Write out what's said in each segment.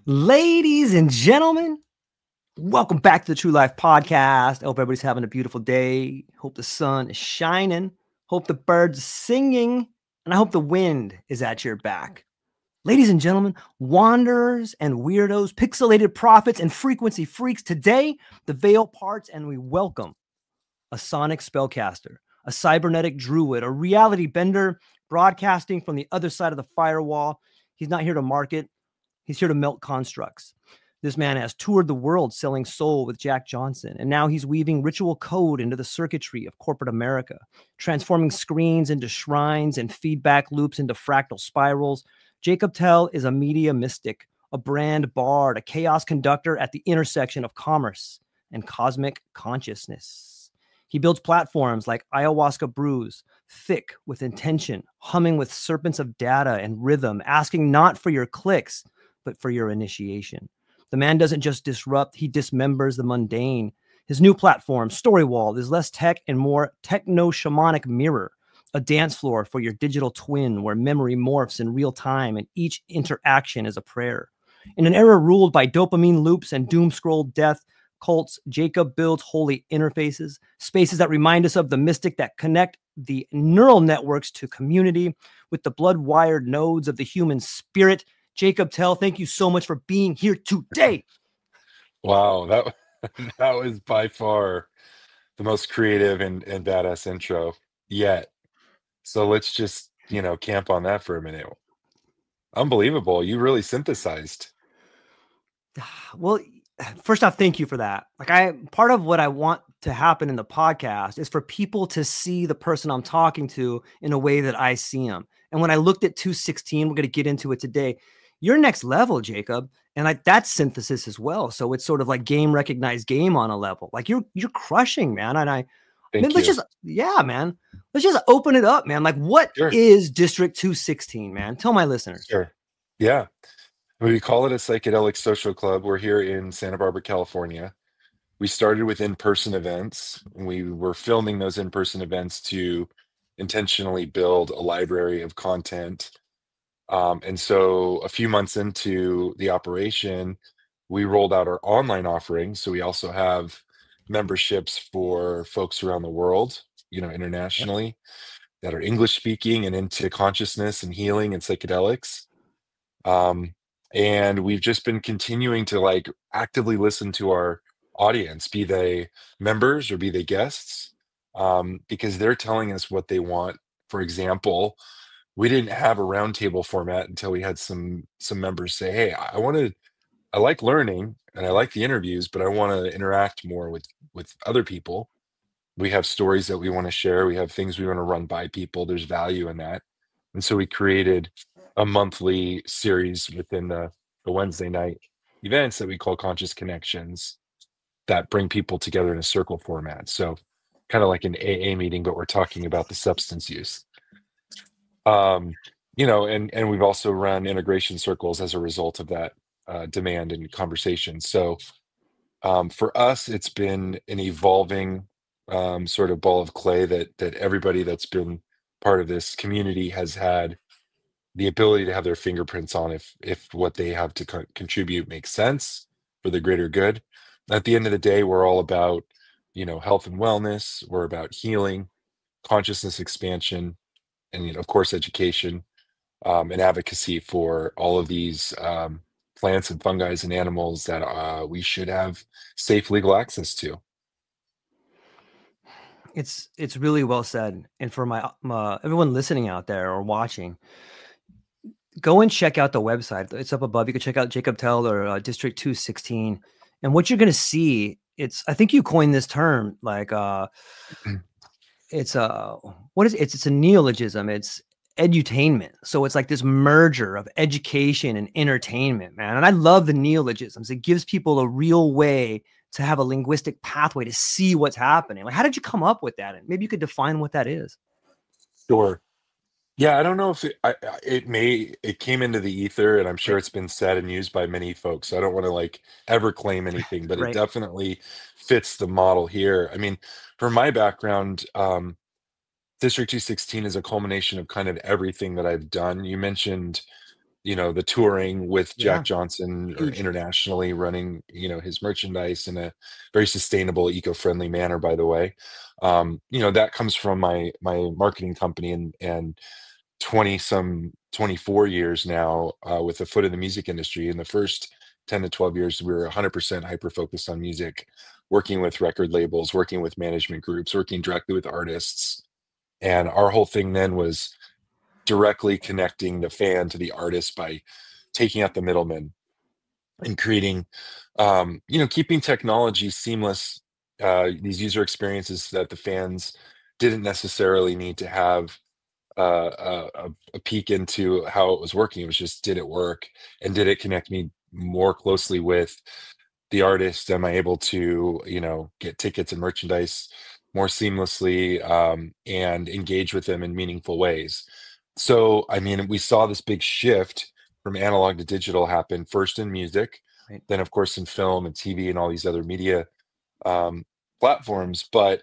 Ladies and gentlemen, welcome back to the True Life Podcast. I hope everybody's having a beautiful day. Hope the sun is shining. Hope the birds are singing. And I hope the wind is at your back. Ladies and gentlemen, wanderers and weirdos, pixelated prophets and frequency freaks, today the veil parts and we welcome a sonic spellcaster, a cybernetic druid, a reality bender broadcasting from the other side of the firewall. He's not here to market. He's here to melt constructs. This man has toured the world selling soul with Jack Johnson, and now he's weaving ritual code into the circuitry of corporate America, transforming screens into shrines and feedback loops into fractal spirals. Jacob Tell is a media mystic, a brand bard, a chaos conductor at the intersection of commerce and cosmic consciousness. He builds platforms like ayahuasca brews, thick with intention, humming with serpents of data and rhythm, asking not for your clicks, but for your initiation. The man doesn't just disrupt, he dismembers the mundane. His new platform, Storywall, is less tech and more technoshamanic mirror, a dance floor for your digital twin where memory morphs in real time and each interaction is a prayer. In an era ruled by dopamine loops and doom scroll death cults, Jacob builds holy interfaces, spaces that remind us of the mystic that connect the neural networks to community with the blood-wired nodes of the human spirit. Jacob Tell, thank you so much for being here today. Wow, that was by far the most creative and badass intro yet. So let's just, camp on that for a minute. Unbelievable. You really synthesized. Well, first off, thank you for that. Part of what I want to happen in the podcast is for people to see the person I'm talking to in a way that I see him. And when I looked at 216, we're going to get into it today. You're next level, Jacob, and that's synthesis as well. So it's sort of like game recognized game on a level. Like you're crushing, man. And Thank let's you. just open it up, man. Like what Sure. is District 216, man? Tell my listeners. Sure. Yeah. We call it a psychedelic social club. We're here in Santa Barbara, California. We started with in-person events. We were filming those in-person events to intentionally build a library of content. And so a few months into the operation, we rolled out our online offering. So we also have memberships for folks around the world, internationally, that are English speaking and into consciousness and healing and psychedelics. And we've just been continuing to actively listen to our audience, be they members or be they guests, because they're telling us what they want. For example, we didn't have a roundtable format until we had some members say, "Hey, I like learning and I like the interviews, but I want to interact more with other people. We have stories that we want to share. We have things we want to run by people. There's value in that." And so we created a monthly series within the Wednesday night events that we call Conscious Connections that bring people together in a circle format. So kind of like an AA meeting, but we're talking about the substance use. And we've also run integration circles as a result of that demand and conversation. So for us, it's been an evolving sort of ball of clay that everybody that's been part of this community has had the ability to have their fingerprints on if what they have to contribute makes sense for the greater good. At the end of the day, we're all about health and wellness. We're about healing, consciousness expansion, and of course education, and advocacy for all of these plants and fungi and animals that we should have safe legal access to. It's really well said. And for my everyone listening out there or watching, go and check out the website. It's up above. You can check out Jacob Tell or District 216. And what you're going to see, I think you coined this term, it's a neologism. It's edutainment. So it's like this merger of education and entertainment, man. And I love the neologisms. It gives people a real way to have a linguistic pathway to see what's happening. Like, how did you come up with that? And maybe you could define what that is. Sure. Yeah, I don't know if it came into the ether, and I'm sure Right. it's been said and used by many folks. So I don't want to ever claim anything, but it Right. definitely fits the model here. I mean, for my background, District 216 is a culmination of kind of everything that I've done. You mentioned the touring with Jack Yeah, Johnson or huge. internationally running, his merchandise in a very sustainable, eco-friendly manner, by the way. That comes from my marketing company and 24 years now with a foot in the music industry. In the first 10 to 12 years, we were 100% hyper focused on music, working with record labels, working with management groups, working directly with artists. And our whole thing then was directly connecting the fan to the artist by taking out the middleman and creating, keeping technology seamless, these user experiences that the fans didn't necessarily need to have a peek into how it was working. It was just, did it work? And did it connect me more closely with the artist? Am I able to, get tickets and merchandise more seamlessly, and engage with them in meaningful ways? So, I mean, we saw this big shift from analog to digital happen first in music, Right. then, of course, in film and TV and all these other media um, platforms. But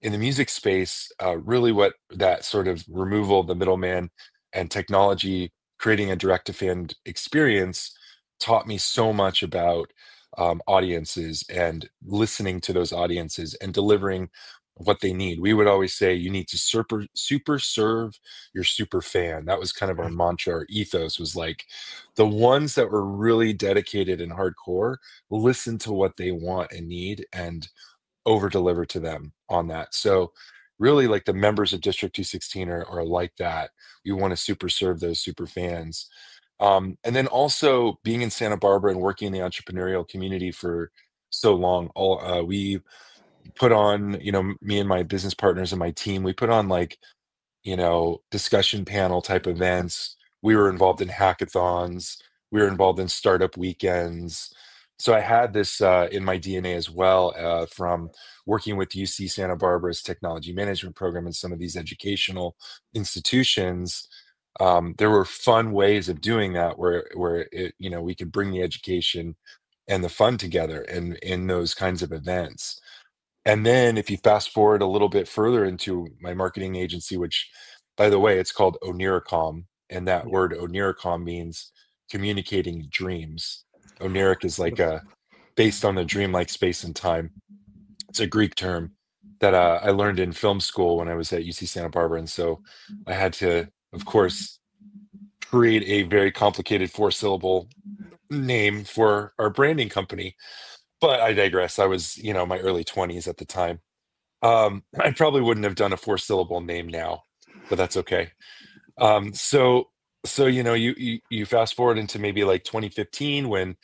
in the music space, really what that sort of removal of the middleman and technology creating a direct to fan experience taught me so much about audiences and listening to those audiences and delivering what they need. We would always say you need to super serve your super fan. That was kind of our mantra. Our ethos was like the ones that were really dedicated and hardcore, listen to what they want and need and over deliver to them on that. So really, like, the members of District 216 are like that. We want to super serve those super fans. And then also being in Santa Barbara and working in the entrepreneurial community for so long, we put on, me and my business partners and my team, we put on like, discussion panel type events. We were involved in hackathons. We were involved in startup weekends. So I had this in my DNA as well, from working with UC Santa Barbara's technology management program and some of these educational institutions. There were fun ways of doing that where we could bring the education and the fun together in those kinds of events. And then if you fast forward a little bit further into my marketing agency, which, by the way, it's called Oniricom, and that Yeah. word Oniricom means communicating dreams. Oniric is like Beautiful. a based on the dream-like space and time. It's a Greek term that I learned in film school when I was at UC Santa Barbara, and so I had to, of course, create a very complicated four-syllable name for our branding company. But I digress. I was, my early 20s at the time. I probably wouldn't have done a four-syllable name now, but that's okay. So you fast forward into maybe like 2015 when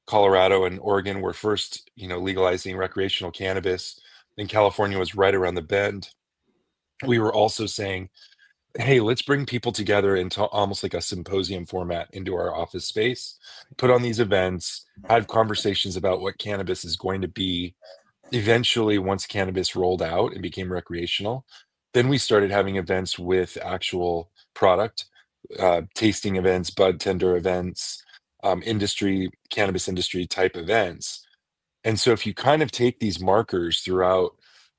Colorado and Oregon were first, legalizing recreational cannabis, and California was right around the bend. We were also saying, hey, let's bring people together into almost like a symposium format into our office space, put on these events, have conversations about what cannabis is going to be eventually. Once cannabis rolled out and became recreational, then we started having events with actual product, tasting events, bud tender events, cannabis industry type events. And so if you kind of take these markers throughout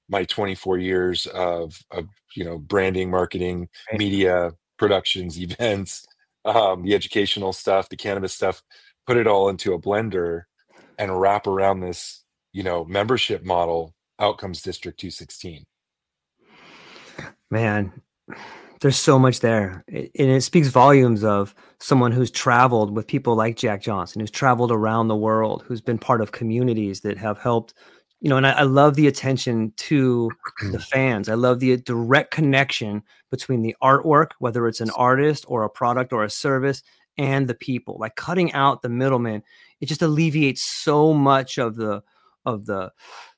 my 24 years of branding, marketing, Right. media, productions, events, the educational stuff, the cannabis stuff, put it all into a blender and wrap around this, membership model, out comes District 216. Man, there's so much there. And it speaks volumes of someone who's traveled with people like Jack Johnson, who's traveled around the world, who's been part of communities that have helped, and I love the attention to the fans. I love the direct connection between the artwork, whether it's an artist or a product or a service, and the people, like cutting out the middleman. It just alleviates so much of the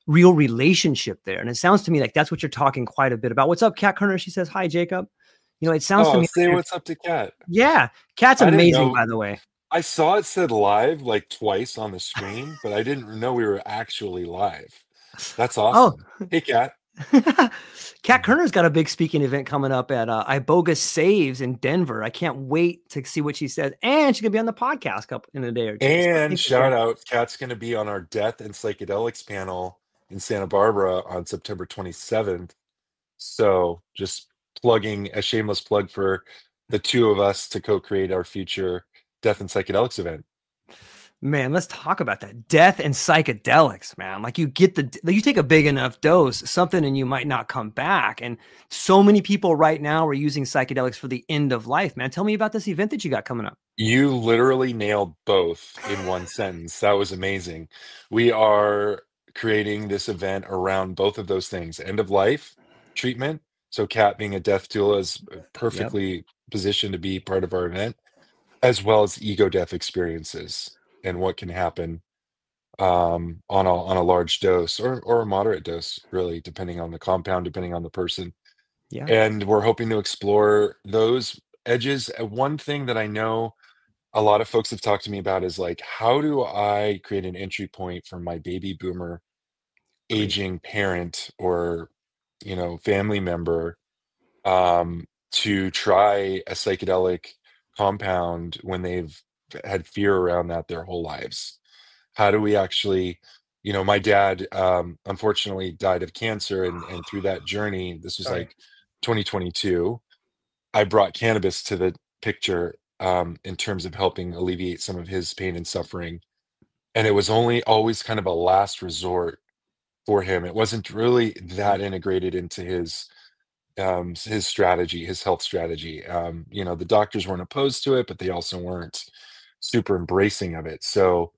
real relationship there. And it sounds to me like that's what you're talking quite a bit about. What's up, Kat Kerner? She says, hi, Jacob. It sounds to Oh, me like say what's up to Kat. yeah, Kat's I didn't amazing, know. by the way. I saw it said live like twice on the screen, but I didn't know we were actually live. That's Oh, awesome. Hey, Kat. Kat Kerner's got a big speaking event coming up at Iboga Saves in Denver. I can't wait to see what she says. And she's going to be on the podcast in a day or two. So And thank you, Kat. shout out, Kat's going to be on our Death and Psychedelics panel in Santa Barbara on September 27th. So just plugging a shameless plug for the two of us to co-create our future death and psychedelics event. Man, let's talk about that. Death and psychedelics, man. Like you take a big enough dose, something and you might not come back. And so many people right now are using psychedelics for the end of life, man. Tell me about this event that you got coming up. You literally nailed both in one sentence. That was amazing. We are creating this event around both of those things: end of life treatment. So, Kat being a death doula is Yep. perfectly positioned to be part of our event, as well as ego death experiences and what can happen on a large dose or a moderate dose, really, depending on the compound, depending on the person. Yeah. And we're hoping to explore those edges. One thing that I know a lot of folks have talked to me about is like, how do I create an entry point for my baby boomer Great. aging parent or family member to try a psychedelic compound when they've had fear around that their whole lives? How do we actually, my dad unfortunately died of cancer, and through that journey, this was Sorry. like 2022, I brought cannabis to the picture in terms of helping alleviate some of his pain and suffering. And it was only always kind of a last resort for him. It wasn't really Yep. that integrated into his strategy, his health strategy. The doctors weren't opposed to it, but they also weren't super embracing of it. So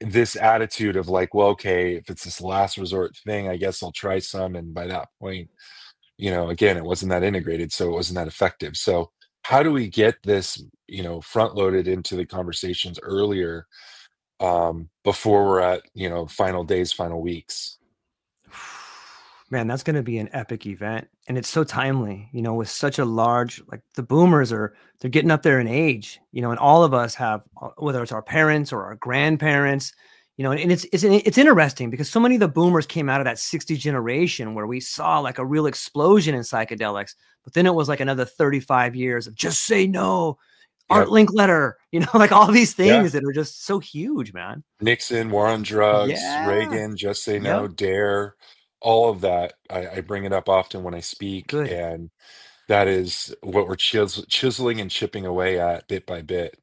this attitude of like, well, okay, if it's this last resort thing, I guess I'll try some. And by that point, again, it wasn't that integrated, so it wasn't that effective. So how do we get this, front loaded into the conversations earlier, before we're at, final days, final weeks? Man, that's going to be an epic event. And it's so timely, with such a large, like the boomers they're getting up there in age, and all of us have, whether it's our parents or our grandparents, and it's interesting because so many of the boomers came out of that 60 generation where we saw like a real explosion in psychedelics, but then it was like another 35 years of just say no, Art Yep. Linkletter, like all these Yeah. things that are just so huge, man. Nixon, war on drugs, Yeah. Reagan, just say no, Yep. dare, all of that. I bring it up often when I speak, Good. and that is what we're chiseling and chipping away at bit by bit.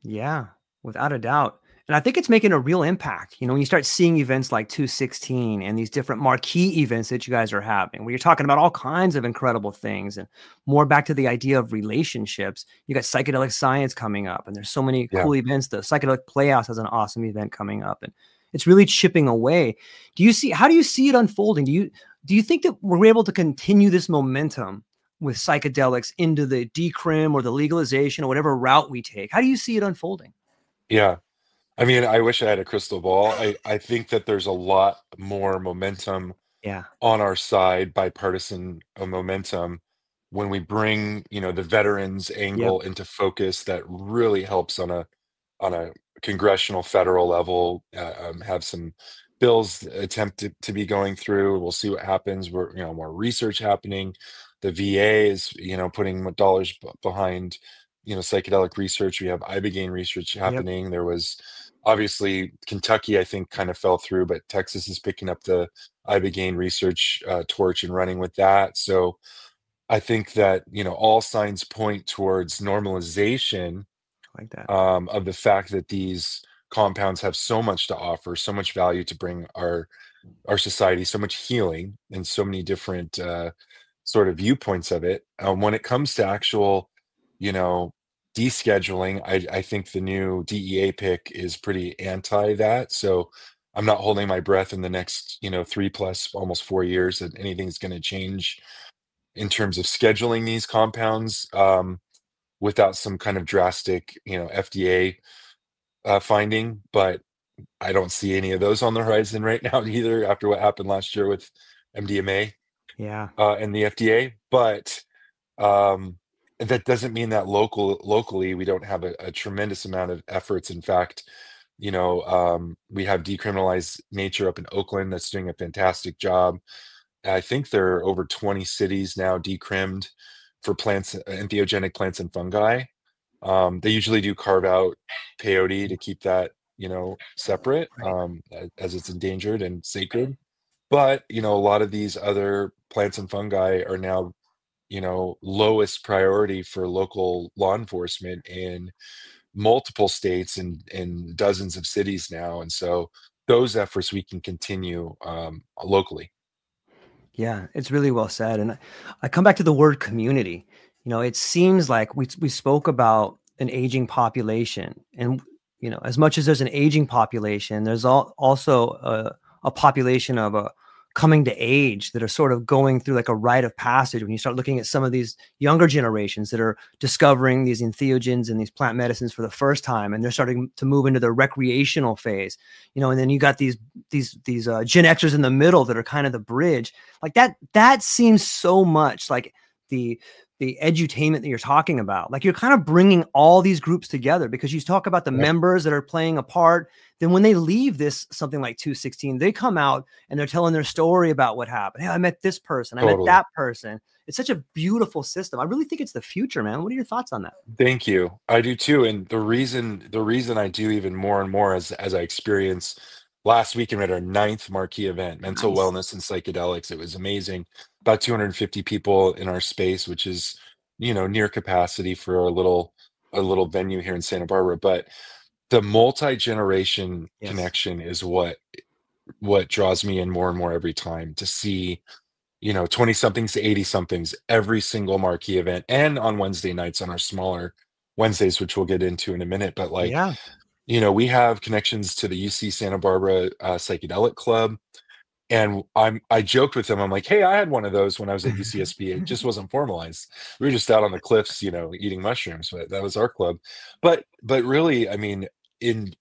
Yeah, without a doubt. And I think it's making a real impact. When you start seeing events like 216 and these different marquee events that you guys are having, where you're talking about all kinds of incredible things and more back to the idea of relationships. You got psychedelic science coming up, and there's so many Yeah. cool events. The Psychedelic Playhouse has an awesome event coming up, and it's really chipping away. How do you see it unfolding? Do you think that we're able to continue this momentum with psychedelics into the decrim or the legalization or whatever route we take? How do you see it unfolding? Yeah. I mean, I wish I had a crystal ball. I think that there's a lot more momentum Yeah. on our side, bipartisan momentum, when we bring, the veterans Yep. angle into focus. That really helps on a congressional federal level. Have some bills attempted to be going through. We'll see what happens. We're, more research happening. The VA is, putting dollars behind, psychedelic research. We have ibogaine research Yep. happening. There was obviously Kentucky, I think, kind of fell through, but Texas is picking up the ibogaine research torch and running with that. So I think that, all signs point towards normalization I like that. of the fact that these compounds have so much to offer, so much value to bring our society, so much healing, and so many different sort of viewpoints of it. When it comes to actual, you know, descheduling, I think the new DEA pick is pretty anti that. So I'm not holding my breath in the next, 3 plus almost 4 years that anything's going to change in terms of scheduling these compounds, without some kind of drastic, FDA finding. But I don't see any of those on the horizon right now either, after what happened last year with MDMA Yeah. and the FDA. But um, that doesn't mean that locally we don't have a tremendous amount of efforts. In fact, we have decriminalized nature up in Oakland that's doing a fantastic job. I think there are over 20 cities now decrimmed for plants, entheogenic plants and fungi. They usually do carve out peyote to keep that, separate, Right. as it's endangered and sacred. But, a lot of these other plants and fungi are now, lowest priority for local law enforcement in multiple states and dozens of cities now. And so those efforts we can continue locally. Yeah, it's really well said. And I come back to the word community. It seems like we spoke about an aging population, and as much as there's an aging population, there's also a population of a coming to age that are sort of going through like a rite of passage. When you start looking at some of these younger generations that are discovering these entheogens and these plant medicines for the first time, and they're starting to move into their recreational phase, and then you got these Gen Xers in the middle that are kind of the bridge. Like that seems so much like the edutainment that you're talking about. Like you're kind of bringing all these groups together, because you talk about the Yep. members that are playing a part. Then when they leave this something like 216, they come out and they're telling their story about what happened. Hey, I met this person. I met Totally. that person. It's such a beautiful system. I really think it's the future, man. What are your thoughts on that? Thank you. I do too. And the reason I do even more and more as I experience last weekend at our ninth marquee event, mental Nice. wellness and psychedelics. It was amazing. About 250 people in our space, which is, near capacity for a little venue here in Santa Barbara. But the multi-generation Yes. connection is what draws me in more and more every time to see 20 somethings to 80 somethings every single marquee event, and on Wednesday nights on our smaller Wednesdays, which we'll get into in a minute. But like, Yeah. we have connections to the UC Santa Barbara psychedelic club. And I joked with them. I'm like, hey, I had one of those when I was at UCSB. It just wasn't formalized. We were just out on the cliffs, eating mushrooms, but that was our club. But really, I mean, in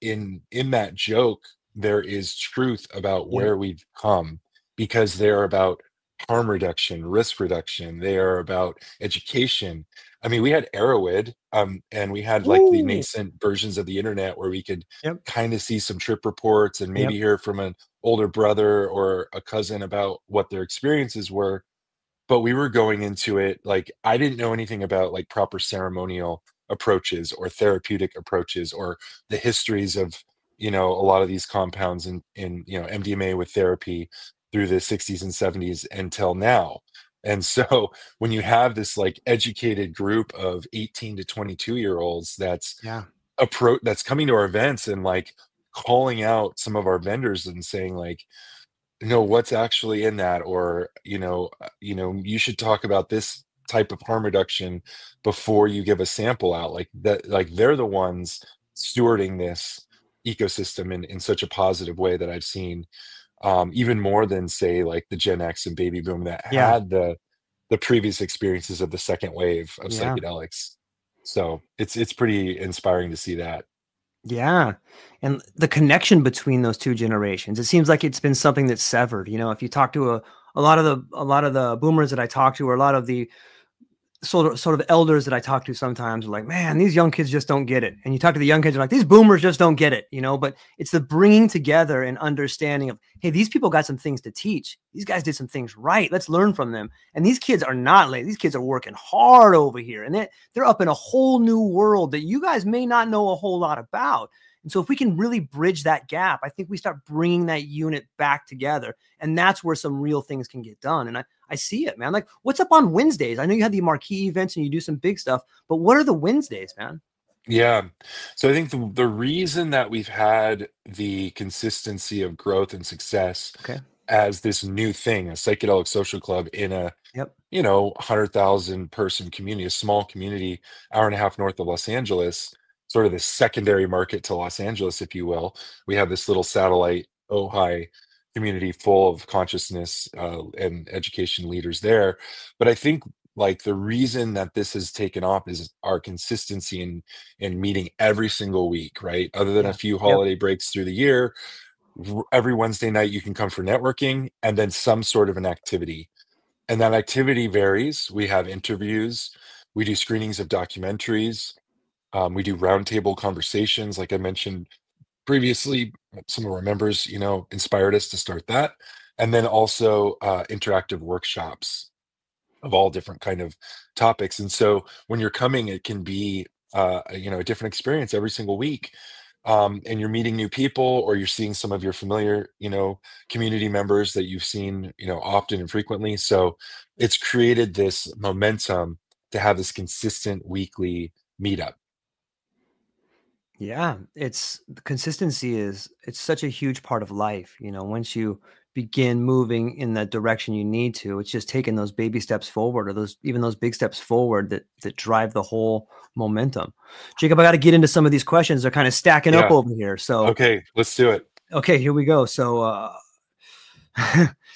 that joke, there is truth about Yep. where we've come, because they're about harm reduction, risk reduction. They are about education. I mean, we had Arrowid, and we had like the Ooh. nascent versions of the internet where we could Yep. kind of see some trip reports and Yep. maybe hear from an older brother or a cousin about what their experiences were. But we were going into it like I didn't know anything about like proper ceremonial approaches or therapeutic approaches or the histories of a lot of these compounds in MDMA with therapy through the 60s and 70s until now. And so when you have this like educated group of 18 to 22-year-olds Yeah. that's coming to our events and like calling out some of our vendors and saying like, no, what's actually in that, or you should talk about this type of harm reduction before you give a sample out, like that. Like they're the ones stewarding this ecosystem in such a positive way that I've seen, even more than say like the Gen X and baby boom that Yeah. had the previous experiences of the second wave of Yeah. psychedelics. So it's pretty inspiring to see that. Yeah. And the connection between those two generations, it seems like it's been something that's severed. If you talk to a lot of the boomers that I talk to, or a lot of the sort of elders that I talk to sometimes are like, man, these young kids just don't get it. And you talk to the young kids, they're like, these boomers just don't get it, but it's the bringing together and understanding of, hey, these people got some things to teach. These guys did some things right. Let's learn from them. And these kids are not late. These kids are working hard over here, and they're up in a whole new world that you guys may not know a whole lot about. And so if we can really bridge that gap, I think we start bringing that unit back together. And that's where some real things can get done. And I see it, man. Like, what's up on Wednesdays? I know you had the marquee events and you do some big stuff, but what are the Wednesdays, man? Yeah. So I think the reason that we've had the consistency of growth and success Okay. as this new thing, a psychedelic social club in a, Yep. 100,000 person community, a small community, hour and a half north of Los Angeles, sort of the secondary market to Los Angeles, if you will. We have this little satellite Ojai community full of consciousness and education leaders there. But I think like the reason that this has taken off is our consistency in meeting every single week, right? Other than a Yeah. few Yep. holiday breaks through the year, every Wednesday night you can come for networking and then some sort of an activity. And that activity varies. We have interviews, we do screenings of documentaries, we do roundtable conversations. Like I mentioned previously, some of our members, inspired us to start that. And then also interactive workshops of all different kind of topics. And so when you're coming, it can be a different experience every single week. And you're meeting new people, or you're seeing some of your familiar, community members that you've seen, often and frequently. So it's created this momentum to have this consistent weekly meetup. Yeah, it's the consistency is it's such a huge part of life. Once you begin moving in the direction you need to, it's just taking those baby steps forward, or those big steps forward that drive the whole momentum. Jacob, I got to get into some of these questions. They're kind of stacking up Yeah. over here. So, Okay, let's do it. okay, here we go. So,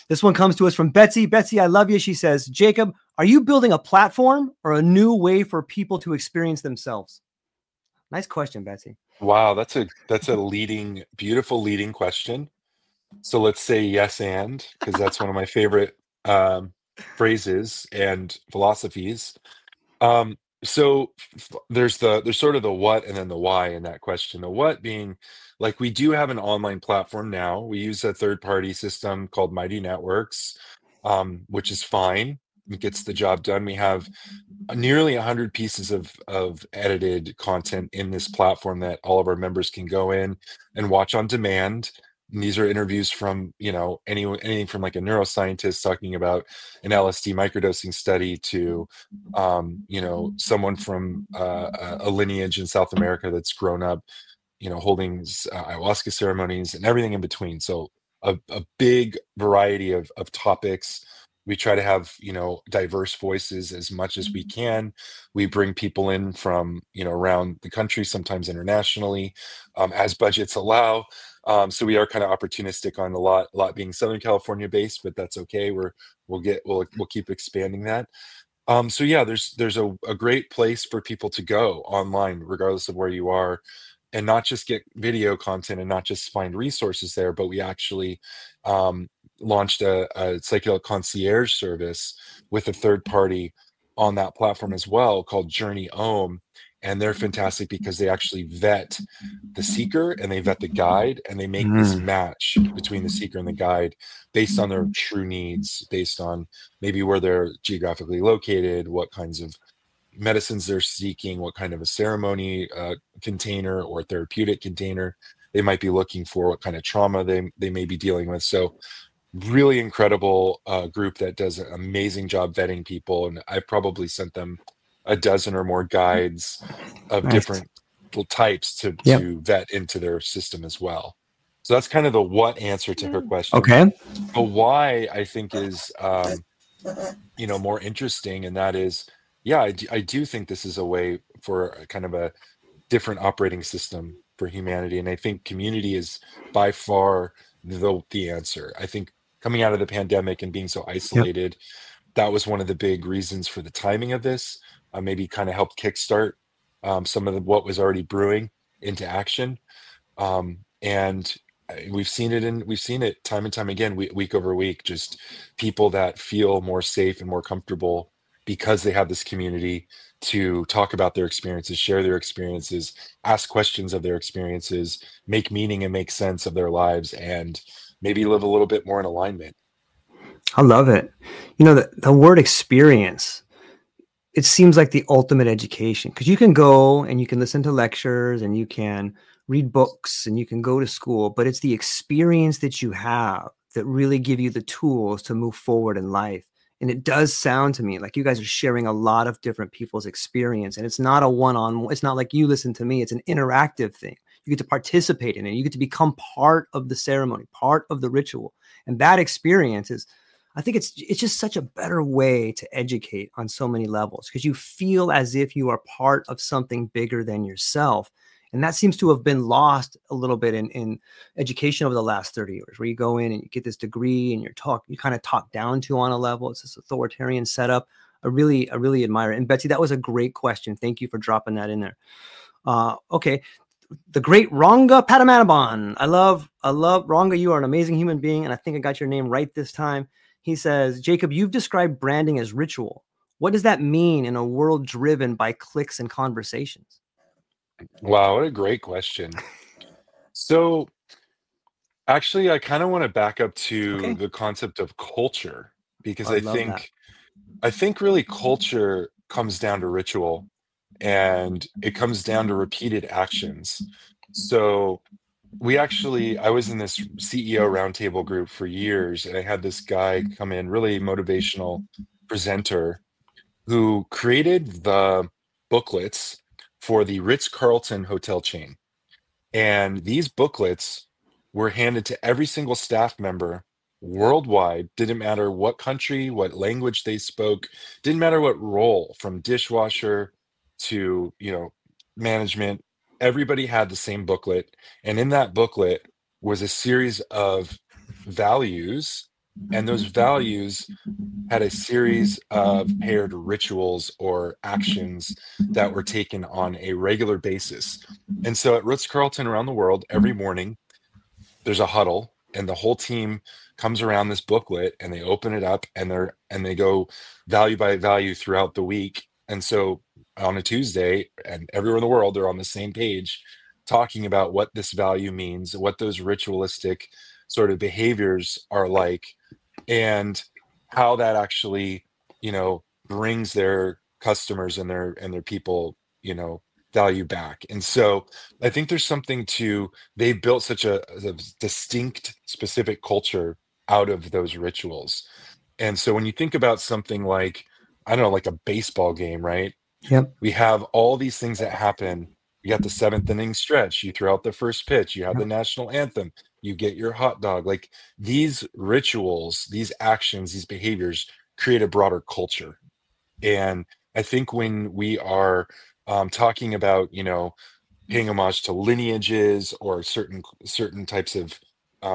this one comes to us from Betsy. Betsy, I love you. She says, Jacob, are you building a platform or a new way for people to experience themselves? Nice question, Betsy. Wow, that's a beautiful leading question. So let's say yes and, because that's one of my favorite phrases and philosophies. So there's sort of the what and then the why in that question. The what being like we do have an online platform now. We use a third-party system called Mighty Networks, which is fine. It gets the job done. We have nearly 100 pieces of edited content in this platform that all of our members can go in and watch on demand. And these are interviews from, anything from like a neuroscientist talking about an LSD microdosing study to, someone from a lineage in South America that's grown up, holding ayahuasca ceremonies and everything in between. So a big variety of topics. We try to have, diverse voices as much as we can. We bring people in from, around the country, sometimes internationally, as budgets allow. So we are kind of opportunistic on a lot being Southern California based, but that's okay. We'll keep expanding that. So yeah, there's a great place for people to go online, regardless of where you are, and not just get video content and not just find resources there, but we actually launched a psychedelic concierge service with a third party on that platform as well called Journey Ohm. And they're fantastic because they actually vet the seeker and they vet the guide and they make this match between the seeker and the guide based on their true needs, based on maybe where they're geographically located, what kinds of medicines they're seeking, what kind of a ceremony container or therapeutic container they might be looking for, what kind of trauma they may be dealing with. So really incredible group that does an amazing job vetting people. And I've probably sent them a dozen or more guides of different types to vet into their system as well. So that's kind of the what answer to her question. Okay. The why I think is, more interesting. And that is, yeah, I do think this is a way for a kind of a different operating system for humanity. And I think community is by far the answer. I think coming out of the pandemic and being so isolated, that was one of the big reasons for the timing of this. Maybe kind of helped kickstart some of what was already brewing into action. And we've seen it time and time again, week over week, just people that feel more safe and more comfortable because they have this community to talk about their experiences, share their experiences, ask questions of their experiences, make meaning and make sense of their lives, and maybe live a little bit more in alignment. I love it. The word experience, it seems like the ultimate education, because you can go and you can listen to lectures and you can read books and you can go to school, but it's the experience that you have that really give you the tools to move forward in life. And it does sound to me like you guys are sharing a lot of different people's experience, and it's not a one-on-one. It's not like you listen to me. It's an interactive thing. You get to participate in it. You get to become part of the ceremony, part of the ritual. And that experience is, I think it's just such a better way to educate on so many levels, because you feel as if you are part of something bigger than yourself. And that seems to have been lost a little bit in education over the last 30 years, where you go in and you get this degree and you kind of talk down to on a level. It's this authoritarian setup. I really admire it. And Betsy, that was a great question. Thank you for dropping that in there. Okay. The great Ranga Padmanabhan. I love Ranga. You are an amazing human being. And I think I got your name right this time. He says, Jacob, you've described branding as ritual. What does that mean in a world driven by clicks and conversations? Wow, what a great question. So actually, I kind of want to back up to the concept of culture, because I love that. I think really culture comes down to ritual and it comes down to repeated actions. So I was in this CEO roundtable group for years, and I had this guy come in, really motivational presenter, who created the booklets for the Ritz-Carlton hotel chain. And these booklets were handed to every single staff member worldwide. Didn't matter what country, what language they spoke, didn't matter what role, from dishwasher to, management. Everybody had the same booklet. And in that booklet was a series of values. And those values had a series of paired rituals or actions that were taken on a regular basis. And so at Ritz-Carlton around the world, every morning there's a huddle and the whole team comes around this booklet and they open it up and they go value by value throughout the week. And so on a Tuesday, and everywhere in the world, they're on the same page talking about what this value means, what those ritualistic sort of behaviors are like, and how that actually, brings their customers and their people, value back. And so I think there's something to, they built such a distinct, specific culture out of those rituals. And so when you think about something like, I don't know, like a baseball game, right? Yep. We have all these things that happen. You got the seventh inning stretch, you throw out the first pitch, you have the national anthem, you get your hot dog. Like, these rituals, these actions, these behaviors create a broader culture. And I think when we are talking about, paying homage to lineages or certain types of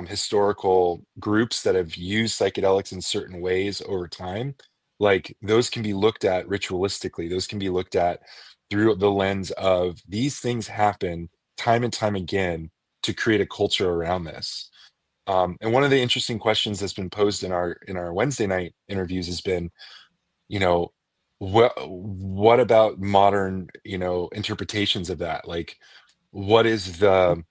historical groups that have used psychedelics in certain ways over time, like, those can be looked at ritualistically. Those can be looked at through the lens of, these things happen time and time again to create a culture around this. And one of the interesting questions that's been posed in our Wednesday night interviews has been, you know, what about modern, interpretations of that? Like, what is there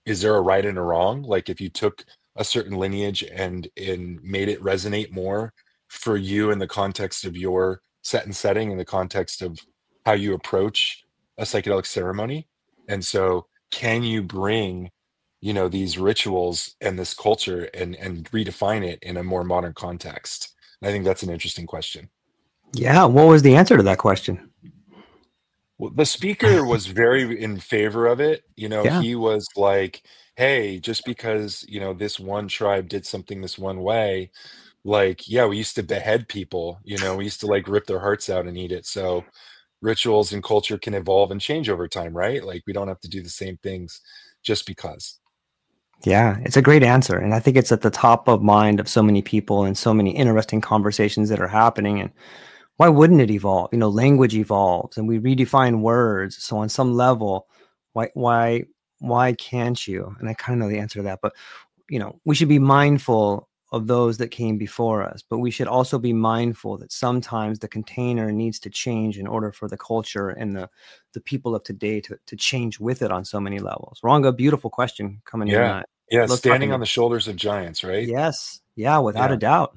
a right and a wrong? Like, if you took a certain lineage and made it resonate more for you in the context of your set and setting, in the context of how you approach a psychedelic ceremony. And so can you bring, these rituals and this culture and redefine it in a more modern context? And I think that's an interesting question. Yeah. What was the answer to that question? Well, the speaker was very in favor of it. Yeah. He was like, hey, just because, this one tribe did something this one way, like, yeah, we used to behead people, we used to like rip their hearts out and eat it. So rituals and culture can evolve and change over time, right? Like, we don't have to do the same things just because. Yeah, it's a great answer. And I think it's at the top of mind of so many people and so many interesting conversations that are happening. And why wouldn't it evolve? Language evolves and we redefine words. So on some level, why can't you? And I kind of know the answer to that, but we should be mindful of those that came before us, but we should also be mindful that sometimes the container needs to change in order for the culture and the people of today to change with it on so many levels. Ranga, beautiful question coming in. Yeah. Yeah. Love talking Standing to on you. the shoulders of giants, right? Yes. Yeah, without a Yeah. doubt.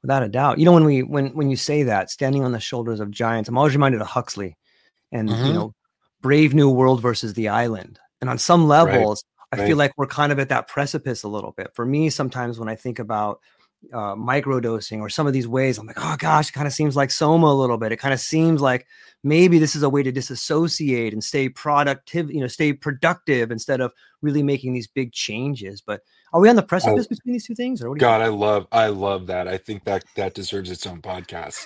Without a doubt. When you say that, standing on the shoulders of giants, I'm always reminded of Huxley and, Hmm. Brave New World versus the Island. And on some Right. levels, I feel Right. like we're kind of at that precipice a little bit. For me, sometimes when I think about microdosing or some of these ways, I'm like, oh gosh, it kind of seems like Soma a little bit. It kind of seems like maybe this is a way to disassociate and stay productive, stay productive instead of really making these big changes. But are we on the I, precipice between these two things, or what do you think? God, I love that. I think that deserves its own podcast.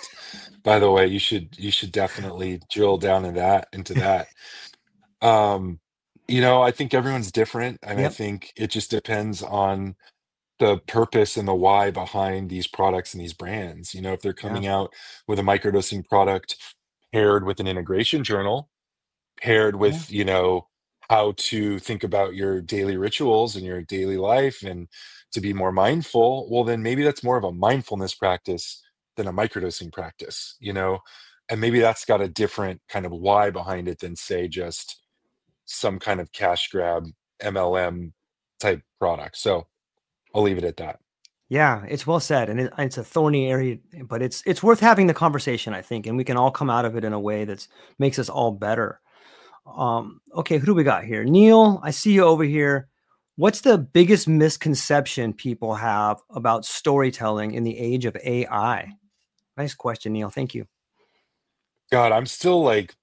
By the way, you should definitely drill down into that. Um, I think everyone's different, and I Yep. think it just depends on the purpose and the why behind these products and these brands. If they're Yeah. coming out with a microdosing product paired with an integration journal, paired Yeah. with, how to think about your daily rituals and your daily life and to be more mindful, well, then maybe that's more of a mindfulness practice than a microdosing practice, and maybe that's got a different kind of why behind it than, say, just some kind of cash grab MLM type product. So I'll leave it at that. Yeah, it's well said, and it's a thorny area, but it's worth having the conversation, I think, and we can all come out of it in a way that makes us all better. Okay, who do we got here? Neil, I see you over here. What's the biggest misconception people have about storytelling in the age of AI? Nice question, Neil. Thank you. God, I'm still like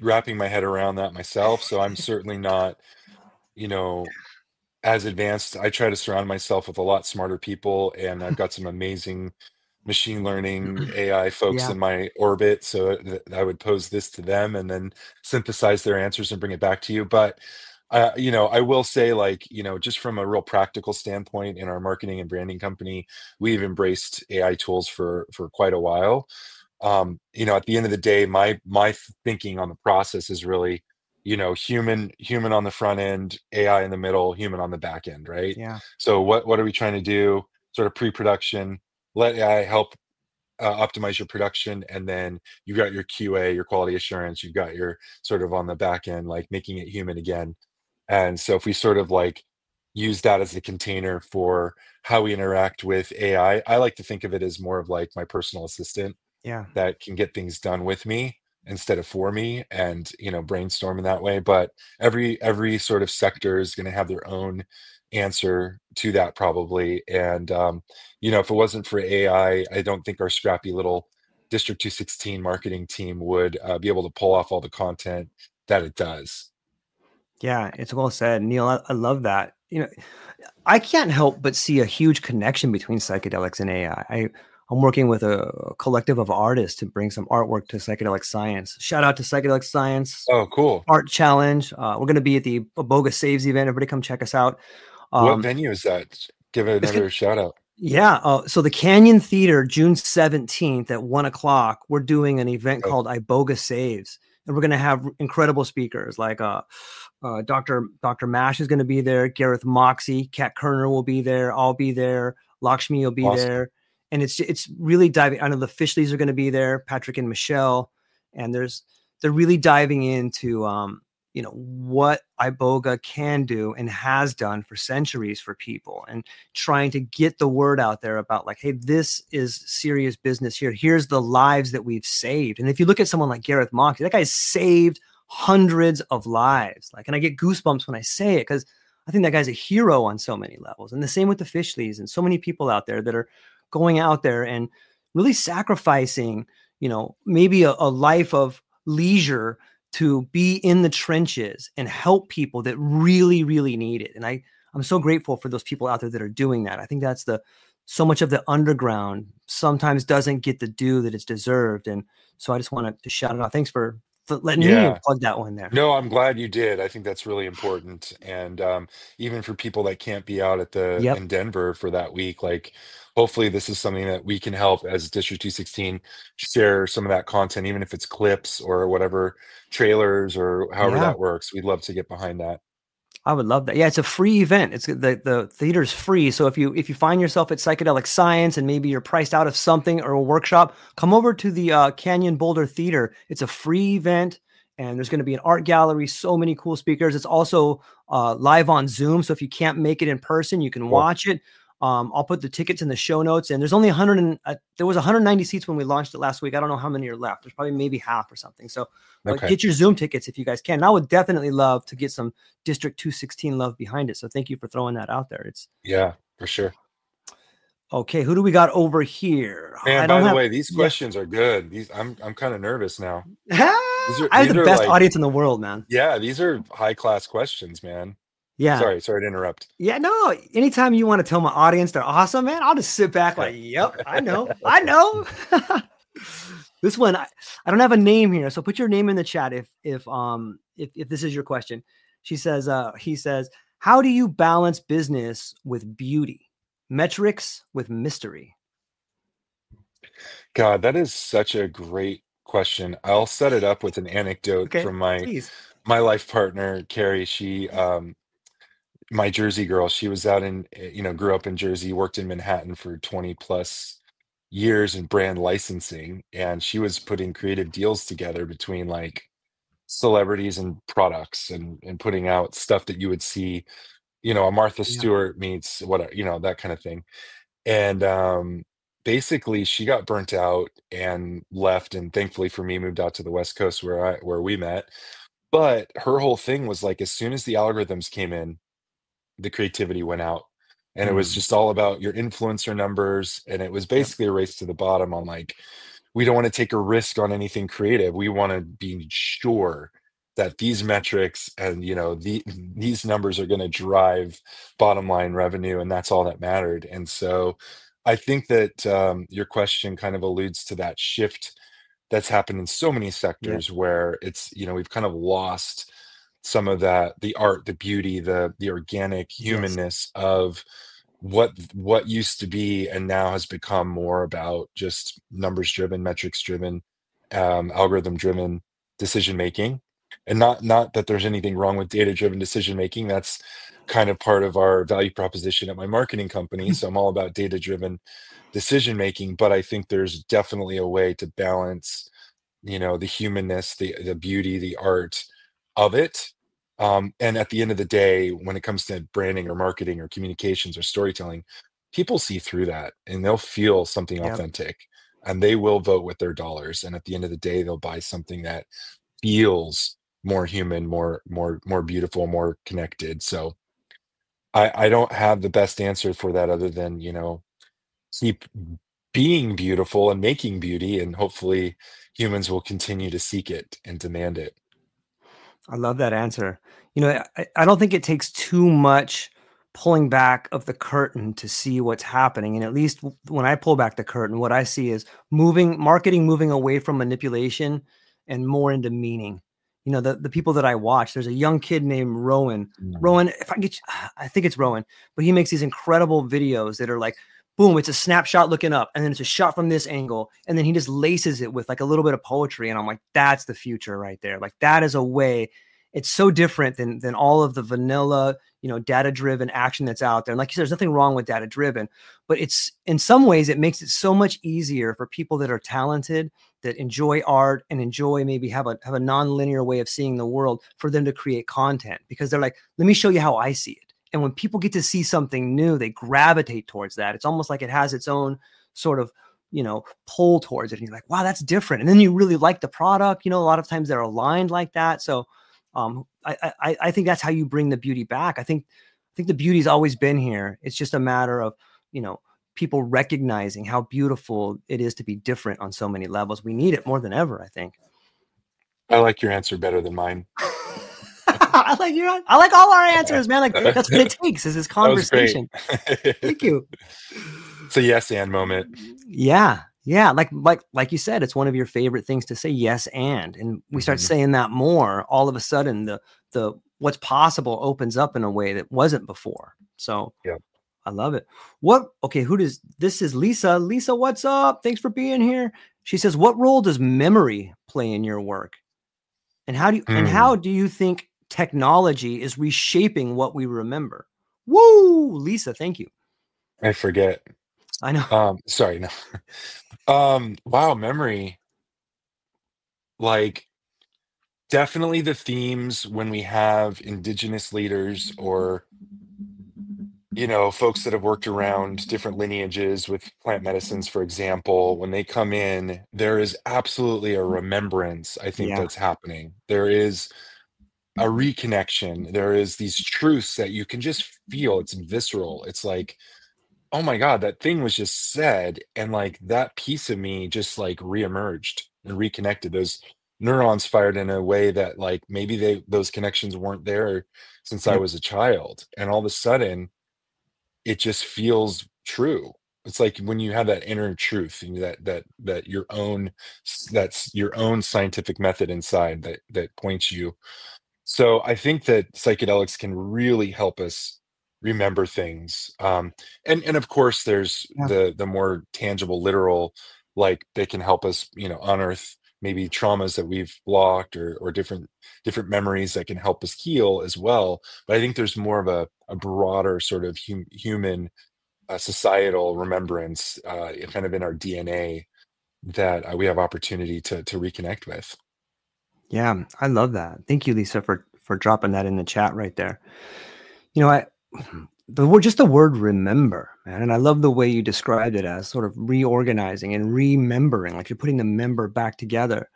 wrapping my head around that myself. So I'm certainly not you know, as advanced. I try to surround myself with a lot smarter people, and I've got some amazing machine learning AI folks Yeah, in my orbit. So I would pose this to them and then synthesize their answers and bring it back to you. But I will say, like, just from a real practical standpoint, in our marketing and branding company, we've embraced AI tools for quite a while. At the end of the day, my thinking on the process is really, human on the front end, AI in the middle, human on the back end, right? yeah, So what are we trying to do? Sort of pre-production, let AI help optimize your production, and then you got your QA, your quality assurance, you've got your sort of on the back end, like making it human again. And so if we sort of like use that as the container for how we interact with AI, I like to think of it as more of like my personal assistant yeah, that can get things done with me instead of for me, and brainstorm in that way. But every sort of sector is going to have their own answer to that, probably. And if it wasn't for AI, I don't think our scrappy little District 216 marketing team would be able to pull off all the content that it does. yeah. It's well said, Neil. I love that. I can't help but see a huge connection between psychedelics and AI. I'm working with a collective of artists to bring some artwork to psychedelic science. Shout out to Psychedelic Science Oh, cool. Art Challenge. We're going to be at the Boga Saves event. Everybody come check us out. What Um, venue is that? Give it it's good. another shout out. Yeah. So the Canyon Theater, June 17th at 1 o'clock, we're doing an event Okay. called Iboga Saves. And we're going to have incredible speakers like Dr. Mash is going to be there. Gareth Moxie, Kat Kerner will be there. I'll be there. Lakshmi will be Awesome. there. And it's really diving. I know the Fishleys are going to be there, Patrick and Michelle. And they're really diving into what Iboga can do and has done for centuries for people, and trying to get the word out there about like, hey, this is serious business here. Here's the lives that we've saved. And if you look at someone like Gareth Moxley, that guy's saved hundreds of lives. Like, and I get goosebumps when I say it because I think that guy's a hero on so many levels. And the same with the Fishleys and so many people out there that are going out there and really sacrificing, maybe a life of leisure to be in the trenches and help people that really, really need it. And I'm so grateful for those people out there that are doing that. I think that's so much of the underground sometimes doesn't get the due that it's deserved. And so I just wanted to shout it out. Thanks for letting me Yeah. plug that one there. No, I'm glad you did. I think that's really important. And even for people that can't be out Yep. in Denver for that week, like, hopefully this is something that we can help as District 216 share some of that content, even if it's clips or whatever, trailers or however Yeah. that works. We'd love to get behind that. I would love that. Yeah, it's a free event. It's the theater's free. So if you find yourself at Psychedelic Science and maybe you're priced out of something or a workshop, come over to the Canyon Boulder Theater. It's a free event, and there's going to be an art gallery. So many cool speakers. It's also live on Zoom. So if you can't make it in person, you can Cool. watch it. I'll put the tickets in the show notes. And there's only 100. There was 190 seats when we launched it last week. I don't know how many are left. There's probably maybe half or something. So, but Okay. get your Zoom tickets if you guys can. And I would definitely love to get some District 216 love behind it. So thank you for throwing that out there. It's Yeah, for sure. okay. Who do we got over here? Man, I by don't the have. way, these Yeah. questions are good. I'm kind of nervous now. These are I have these the are best like, audience in the world, man. yeah, these are high class questions, man. Yeah. Sorry to interrupt. Yeah. No, anytime you want to tell my audience they're awesome, man, I'll just sit back like, yep, I know. I know. This one, I don't have a name here. So put your name in the chat if this is your question. He says, how do you balance business with beauty? Metrics with mystery. God, that is such a great question. I'll set it up with an anecdote Okay, from my please. my life partner, Carrie. She, my Jersey girl, she was out in, grew up in Jersey, worked in Manhattan for 20 plus years in brand licensing, and she was putting creative deals together between like celebrities and products, and putting out stuff that you would see, a Martha Yeah. Stewart meets what, that kind of thing. And basically she got burnt out and left, and thankfully for me moved out to the West Coast where we met. But her whole thing was like, as soon as the algorithms came in, the creativity went out, and it was Mm, just all about your influencer numbers, and it was yep. basically a race to the bottom on like, we don't want to take a risk on anything creative, we want to be sure that these metrics and these numbers are going to drive bottom line revenue, and that's all that mattered. And so I think that your question kind of alludes to that shift that's happened in so many Yeah. sectors where it's we've kind of lost some of that, the art, the beauty, the organic Yes. humanness of what used to be, and now has become more about just numbers driven, metrics driven, algorithm driven decision making. And not that there's anything wrong with data driven decision making. That's kind of part of our value proposition at my marketing company. So I'm all about data driven decision making, but I think there's definitely a way to balance the humanness, the beauty, the art of it. And at the end of the day, when it comes to branding or marketing or communications or storytelling, people see through that and they'll feel something Yeah. authentic, and they will vote with their dollars. And at the end of the day, they'll buy something that feels more human, more beautiful, more connected. So I don't have the best answer for that other than, keep being beautiful and making beauty, and hopefully humans will continue to seek it and demand it. I love that answer. I don't think it takes too much pulling back of the curtain to see what's happening. And at least when I pull back the curtain, what I see is marketing moving away from manipulation and more into meaning. The people that I watch, there's a young kid named Rowan. Mm. Rowan, if I get, I think it's Rowan, but he makes these incredible videos that are like, boom, it's a snapshot looking up, and then it's a shot from this angle, and then he just laces it with like a little bit of poetry, and I'm like, that's the future right there. Like that is a way. It's so different than all of the vanilla, data driven action that's out there. And like you said, there's nothing wrong with data driven, but it's in some ways it makes it so much easier for people that are talented, that enjoy art and enjoy maybe have a non-linear way of seeing the world, for them to create content, because they're like, let me show you how I see it. And when people get to see something new, they gravitate towards that. It's almost like it has its own sort of, pull towards it. And you're like, wow, that's different. And then you really like the product. A lot of times they're aligned like that. So I think that's how you bring the beauty back. I think the beauty's always been here. It's just a matter of, people recognizing how beautiful it is to be different on so many levels. We need it more than ever, I think. I like your answer better than mine. I like all our answers, man. Like that's what it takes, is this That was great. conversation. Thank you. It's a yes and moment. Yeah. Yeah. Like you said, it's one of your favorite things to say, yes. And we start Mhm. saying that more, all of a sudden the what's possible opens up in a way that wasn't before. So Yeah. I love it. Okay. This is Lisa. Lisa, what's up? Thanks for being here. She says, what role does memory play in your work? And how do you think technology is reshaping what we remember? Woo, Lisa, thank you. I forget. I know. Sorry, no. Wow, memory. Like, definitely the themes when we have indigenous leaders, or folks that have worked around different lineages with plant medicines, for example, when they come in, there is absolutely a remembrance, I think, Yeah. that's happening. There is a reconnection. There is these truths that you can just feel. It's visceral. It's like, oh my God, that thing was just said. And like that piece of me just like reemerged and reconnected. Those neurons fired in a way that like maybe those connections weren't there since I Yep. was a child. And all of a sudden it just feels true. It's like when you have that inner truth, and that your own, that's your own scientific method inside that points you. So I think that psychedelics can really help us remember things. And of course there's Yeah. the more tangible, literal, like they can help us, unearth maybe traumas that we've blocked, or different memories that can help us heal as well. But I think there's more of a broader sort of human, societal remembrance, kind of in our DNA, that we have opportunity to reconnect with. Yeah. I love that. Thank you, Lisa, for dropping that in the chat right there. I the word remember, man. And I love the way you described it as sort of reorganizing and remembering, like you're putting the member back together.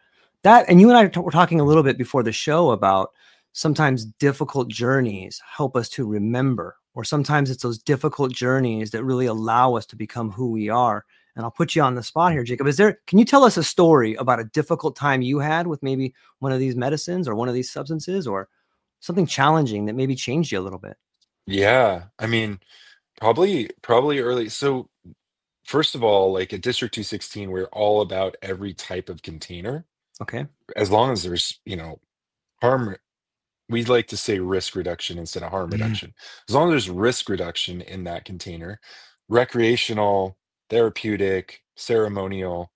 And you and I were talking a little bit before the show about sometimes difficult journeys help us to remember, or sometimes it's those difficult journeys that really allow us to become who we are. And I'll put you on the spot here, Jacob. Can you tell us a story about a difficult time you had with maybe one of these medicines or one of these substances, or something challenging that maybe changed you a little bit? Yeah, I mean, probably early. So first of all, like at District 216, we're all about every type of container, Okay. as long as there's, harm. We like to say risk reduction instead of harm Mhm. reduction. As long as there's risk reduction in that container, recreational, therapeutic, ceremonial,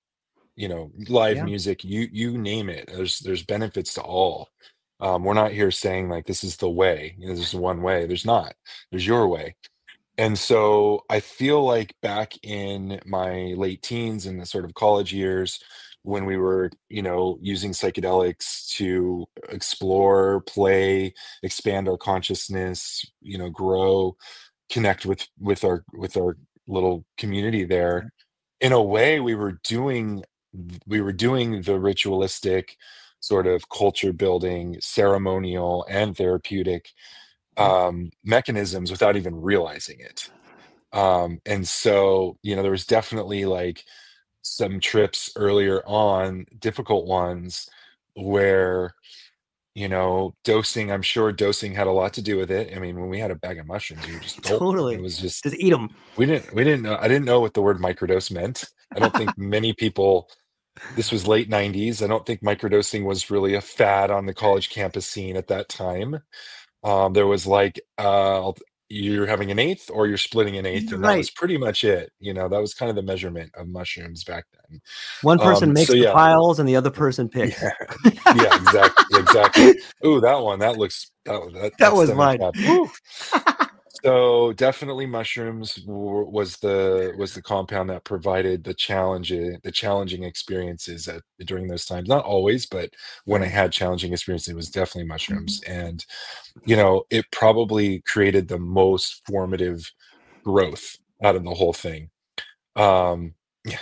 live Yeah. music, you name it. There's benefits to all. We're not here saying like this is the way, this is one way. There's not. There's your way. And so I feel like back in my late teens and the sort of college years when we were, using psychedelics to explore, play, expand our consciousness, grow, connect with our little community there. Okay. In a way, we were doing the ritualistic sort of culture building, ceremonial and therapeutic Okay. mechanisms without even realizing it. And so, there was definitely like some trips earlier on, difficult ones, where, I'm sure dosing had a lot to do with it. I mean, when we had a bag of mushrooms, we would just gulp them. It Totally. was just, Just eat them. we didn't know, I didn't know what the word microdose meant. I don't think many people, this was late 90s. I don't think microdosing was really a fad on the college campus scene at that time. There was like, you're having an eighth or you're splitting an eighth, and that was Right. pretty much it. That was kind of the measurement of mushrooms back then. One person So makes the yeah, piles and the other person picks. yeah, yeah, exactly. Ooh, that one, that looks, That that was stomach mine. tab. Woo. So definitely mushrooms was the compound that provided the challenging experiences during those times. Not always, but when I Right. had challenging experiences, it was definitely mushrooms. And it probably created the most formative growth out of the whole thing. Yeah,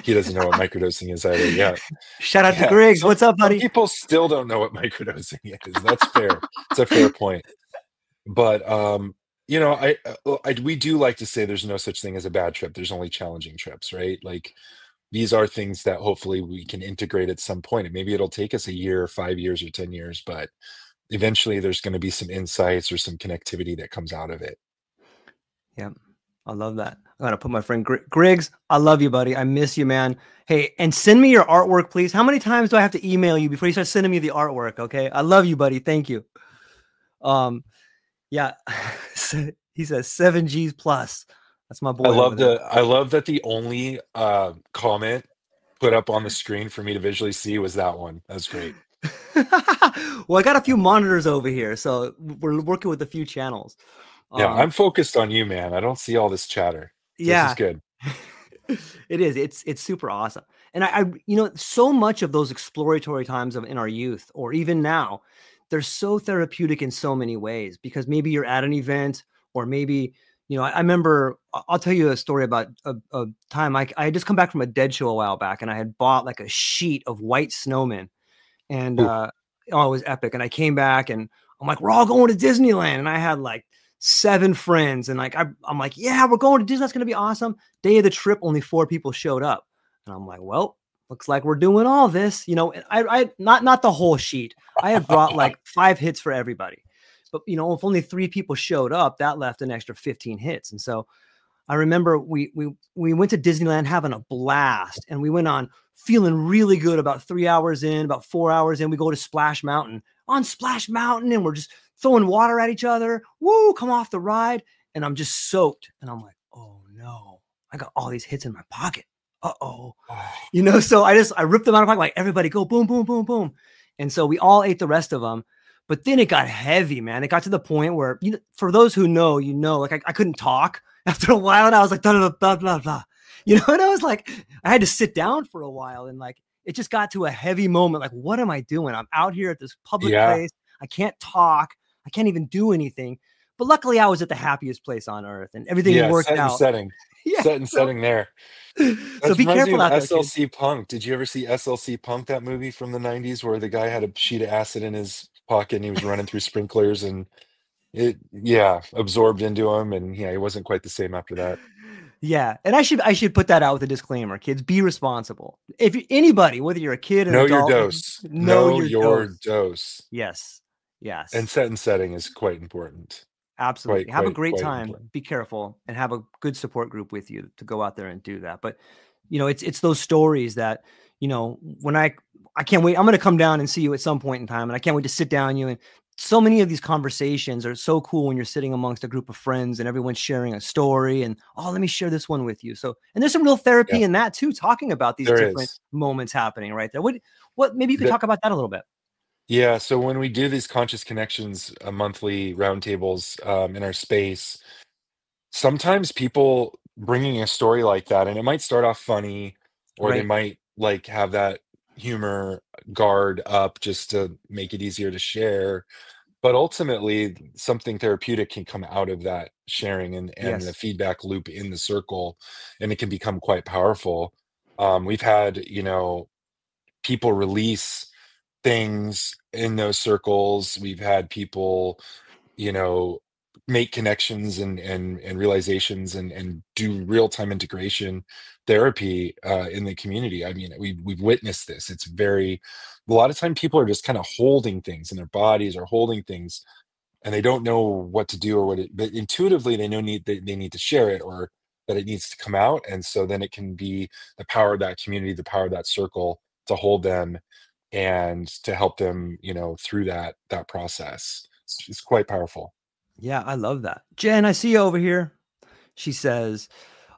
he doesn't know what microdosing is either. Yeah, Shout out to yeah. Griggs. Some What's up, some buddy? people still don't know what microdosing is. That's fair. It's a fair point. But we do like to say there's no such thing as a bad trip. There's only challenging trips, right? Like these are things that hopefully we can integrate at some point. And maybe it'll take us a year, 5 years, or 10 years, but eventually there's going to be some insights or some connectivity that comes out of it. Yeah, I love that. I'm gonna put my friend Griggs. I love you, buddy. I miss you, man. Hey, and send me your artwork, please. How many times do I have to email you before you start sending me the artwork? Okay, I love you, buddy. Thank you. Um, yeah, he says 7Gs plus. That's my I boy over love there. the I love that the only comment put up on the screen for me to visually see was that one. That's great. Well, I got a few monitors over here, so we're working with a few channels. Yeah, Um, I'm focused on you, man. I don't see all this chatter. So this is yeah, good. it is. It's super awesome. And so much of those exploratory times in our youth, or even now, they're so therapeutic in so many ways, because maybe you're at an event, or maybe, I remember, I'll tell you a story about a time I had just come back from a Dead show a while back, and I had bought like a sheet of white snowmen, and Ooh, oh, it was epic. And I came back and I'm like, we're all going to Disneyland. And I had like 7 friends. And like, I'm like, yeah, we're going to Disney. That's going to be awesome. Day of the trip, only 4 people showed up. And I'm like, well, looks like we're doing all this, I not the whole sheet. I had brought like 5 hits for everybody, but if only 3 people showed up, that left an extra 15 hits. And so I remember we went to Disneyland having a blast, and we went on feeling really good. About 3 hours in, about 4 hours in, we go to Splash Mountain. On Splash Mountain, and we're just throwing water at each other. Woo, come off the ride. And I'm just soaked. And I'm like, oh no, I got all these hits in my pocket. Uh-oh. oh, So I ripped them out of my pocket, like, everybody go boom, boom, boom, boom. And so we all ate the rest of them. But then it got heavy, man. It got to the point where, for those who know, like I couldn't talk after a while, and I was like, blah, blah, blah, blah, blah. And I was like, I had to sit down for a while, and like, it just got to a heavy moment. Like, what am I doing? I'm out here at this public yeah, place. I can't talk. I can't even do anything. But luckily, I was at the happiest place on earth, and everything yeah. worked Set and out. setting, Yeah. set and So, setting there. so That be reminds me careful of out there, kids. SLC Punk. Did you ever see SLC Punk, that movie from the 90s where the guy had a sheet of acid in his pocket and he was running through sprinklers and it, yeah, absorbed into him, and yeah, he wasn't quite the same after that. Yeah, and I should put that out with a disclaimer. Kids, be responsible. If anybody, whether you're a kid, an Know your adult, dose. know Know your your dose. dose. Yes, And yes, set and setting is quite important. absolutely. Have a great Quite time. important. Be careful, and have a good support group with you to go out there and do that. But it's those stories that when I can't wait. I'm going to come down and see you at some point in time, and I can't wait to sit down you. And so many of these conversations are so cool when you're sitting amongst a group of friends and everyone's sharing a story and, oh, let me share this one with you. So, and there's some real Yeah, therapy in that too, talking about these there different is. moments happening right there. What maybe you could The, talk about that a little bit. yeah, so when we do these conscious connections, monthly roundtables in our space, sometimes people bringing a story like that, and it might start off funny, or they Right. might like have that humor guard up just to make it easier to share. But ultimately, something therapeutic can come out of that sharing and the Yes. feedback loop in the circle, and it can become quite powerful. We've had, people release things in those circles. We've had people, you know, make connections and realizations and do real-time integration therapy in the community. I mean, we've witnessed this. It's very a lot of time people are just kind of holding things in their bodies or holding things and they don't know what to do or but intuitively they know they need to share it or that it needs to come out. And so then it can be the power of that community, the power of that circle to hold them and to help them, through that process. It's quite powerful. Yeah, I love that. Jen, I see you over here. She says,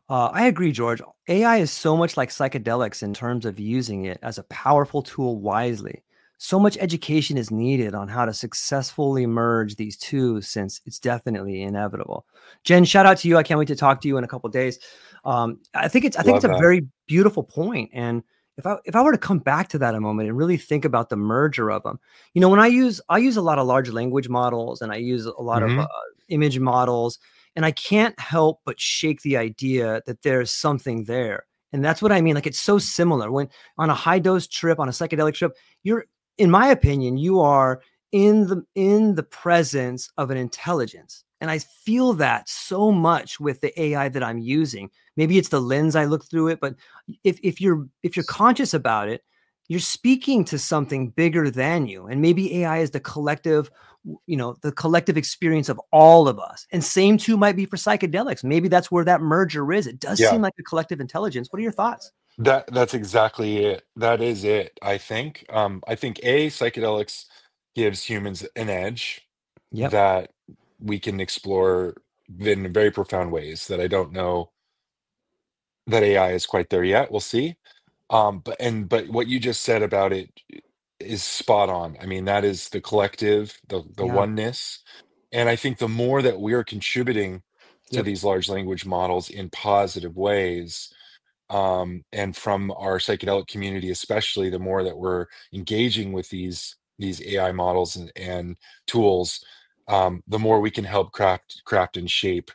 I agree, George. AI is so much like psychedelics in terms of using it as a powerful tool wisely. So much education is needed on how to successfully merge these two, since it's definitely inevitable. Jen, shout out to you. I can't wait to talk to you in a couple of days. I think it's Love a that. very beautiful point. And if I were to come back to that a moment and really think about the merger of them, when I use a lot of large language models and I use a lot of Hmm. image models, and I can't help but shake the idea that there's something there. And that's what I mean. Like, it's so similar when on a high dose trip, on a psychedelic trip, in my opinion, you are in the presence of an intelligence. And I feel that so much with the AI that I'm using. Maybe it's the lens I look through it, but if you're conscious about it, you're speaking to something bigger than you. And maybe AI is the collective experience of all of us. And same too might be for psychedelics. Maybe that's where that merger is. It does Yeah, seem like a collective intelligence. What are your thoughts? that's exactly it. That is it, I think. I think psychedelics gives humans an edge Yep. that we can explore in very profound ways that I don't know that AI is quite there yet. We'll see. But what you just said about it is spot on. I mean, that is the collective, the Yeah. oneness. And I think the more that we're contributing to Yep. these large language models in positive ways, and from our psychedelic community, especially, the more that we're engaging with these AI models and tools, the more we can help craft and shape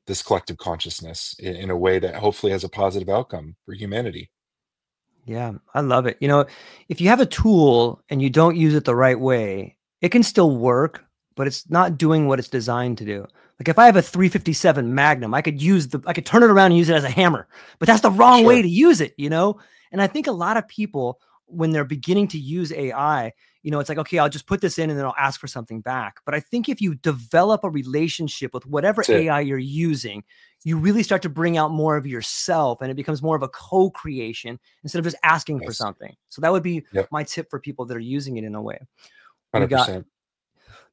this collective consciousness in a way that hopefully has a positive outcome for humanity. Yeah, I love it. If you have a tool and you don't use it the right way, it can still work, but it's not doing what it's designed to do. Like, if I have a 357 Magnum, I could turn it around and use it as a hammer, but that's the wrong way Sure. to use it. And I think a lot of people, when they're beginning to use AI, it's like, okay, I'll just put this in and then I'll ask for something back. But I think if you develop a relationship with whatever That's it. AI you're using, you really start to bring out more of yourself, and it becomes more of a co-creation instead of just asking for Yes. something. So that would be Yep. my tip for people that are using it in a way. We got 100%.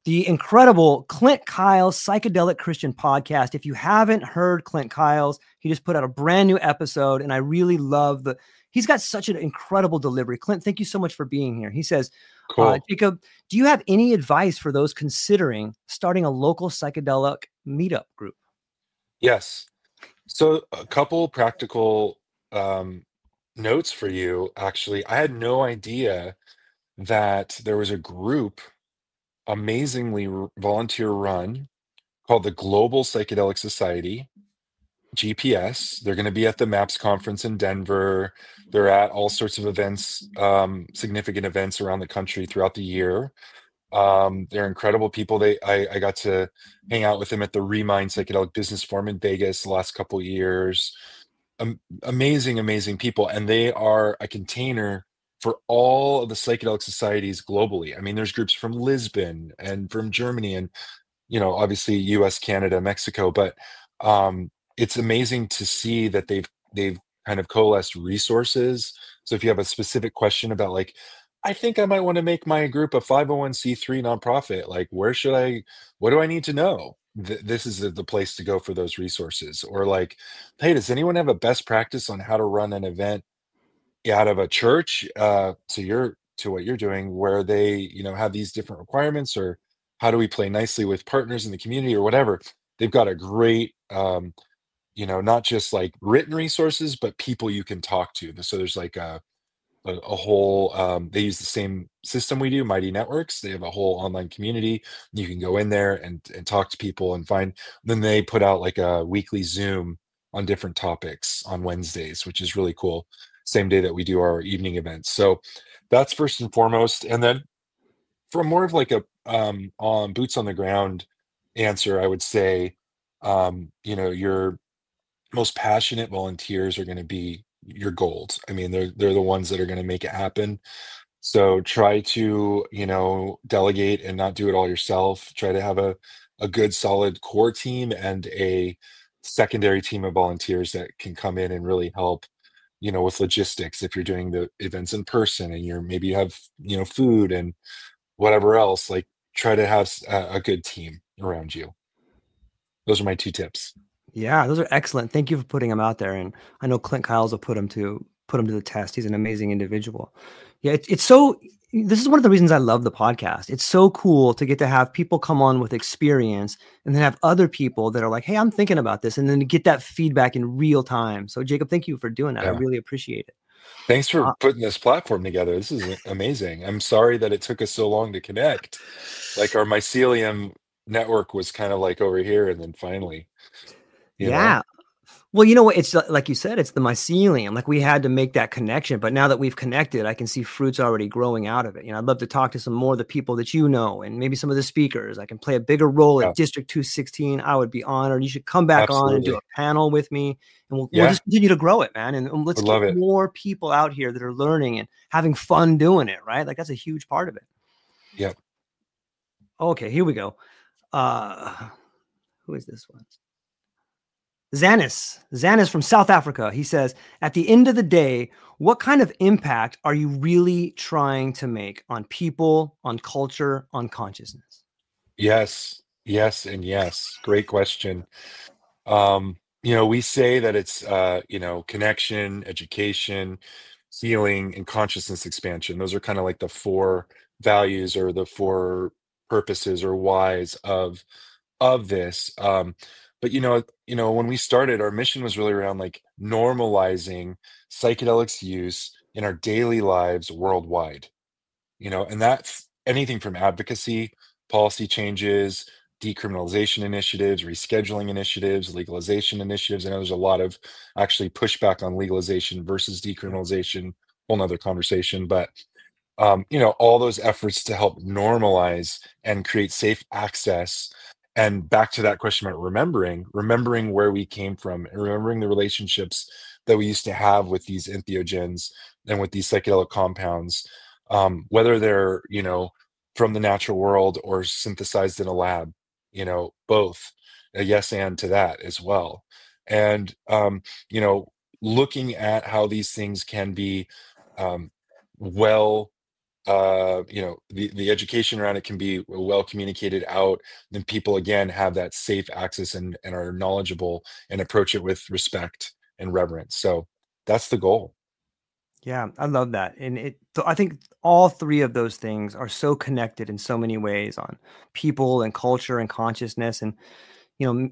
the incredible Clint Kyle's Psychedelic Christian podcast. If you haven't heard Clint Kyle's, he just put out a brand new episode, and I really love he's got such an incredible delivery. Clint, thank you so much for being here. He says, Cool. Jacob, do you have any advice for those considering starting a local psychedelic meetup group? Yes. So a couple practical um, notes for you. Actually, I had no idea that there was a group, amazingly volunteer run, called the Global Psychedelic Society, GPS. They're going to be at the MAPS conference in Denver. They're at all sorts of events, significant events around the country throughout the year. They're incredible people. I got to hang out with them at the Remind Psychedelic Business Forum in Vegas the last couple years. Amazing, amazing people, and they are a container for all of the psychedelic societies globally. I mean, there's groups from Lisbon and from Germany, and obviously US, Canada, Mexico, but it's amazing to see that they've kind of coalesced resources. So if you have a specific question about like, I think I might want to make my group a 501c3 nonprofit, like what do I need to know? This is the place to go for those resources. Or like, hey, does anyone have a best practice on how to run an event out of a church to what you're doing, where they have these different requirements, or how do we play nicely with partners in the community or whatever? They've got a great not just like written resources, but people you can talk to. So there's like a whole they use the same system we do, Mighty Networks. They have a whole online community. You can go in there and talk to people and find. Then they put out like a weekly Zoom on different topics on Wednesdays, which is really cool, same day that we do our evening events. So that's first and foremost. And then from more of like a on boots on the ground answer, I would say your most passionate volunteers are going to be your gold. I mean, they're the ones that are going to make it happen. So try to delegate and not do it all yourself. Try to have a good solid core team and a secondary team of volunteers that can come in and really help with logistics. If you're doing the events in person and maybe you have food and whatever else, like try to have a good team around you. Those are my 2 tips. Yeah, those are excellent. Thank you for putting them out there. And I know Clint Kyles will put him to the test. He's an amazing individual. Yeah, it's so. This is one of the reasons I love the podcast. It's so cool to get to have people come on with experience, and then have other people that are like, "Hey, I'm thinking about this," and then to get that feedback in real time. So, Jacob, thank you for doing that. I Yeah. really appreciate it. Thanks for putting this platform together. This is amazing. I'm sorry that it took us so long to connect. Like our mycelium network was kind of like over here, and then finally, Yeah. Well, you know what? It's like you said, it's the mycelium. Like we had to make that connection, but now that we've connected, I can see fruits already growing out of it. I'd love to talk to some more of the people that and maybe some of the speakers. I can play a bigger role Yeah, at District 216. I would be honored. You should come back on and do absolutely. a panel with me, and we'll Yeah, just continue to grow it, man. And let's would get love it. more people out here that are learning and having fun doing it, right? Like that's a huge part of it. Yep. Okay, here we go. Who is this one? Zanis from South Africa. He says, at the end of the day, what kind of impact are you really trying to make on people, on culture, on consciousness? Yes, yes, and yes. Great question. We say that it's connection, education, healing, and consciousness expansion. Those are kind of like the 4 values or the 4 purposes or whys of this. But when we started, our mission was really around like normalizing psychedelics use in our daily lives worldwide. And that's anything from advocacy, policy changes, decriminalization initiatives, rescheduling initiatives, legalization initiatives. I know there's a lot of actually pushback on legalization versus decriminalization, whole nother conversation. But all those efforts to help normalize and create safe access. And back to that question about remembering where we came from and remembering the relationships that we used to have with these entheogens and with these psychedelic compounds, whether they're, from the natural world or synthesized in a lab, both. A yes and to that as well. And, looking at how these things can be well the education around it can be well communicated out, then people again have that safe access and are knowledgeable and approach it with respect and reverence. So that's the goal. Yeah, I love that. And I think all 3 of those things are so connected in so many ways on people and culture and consciousness. And, you know,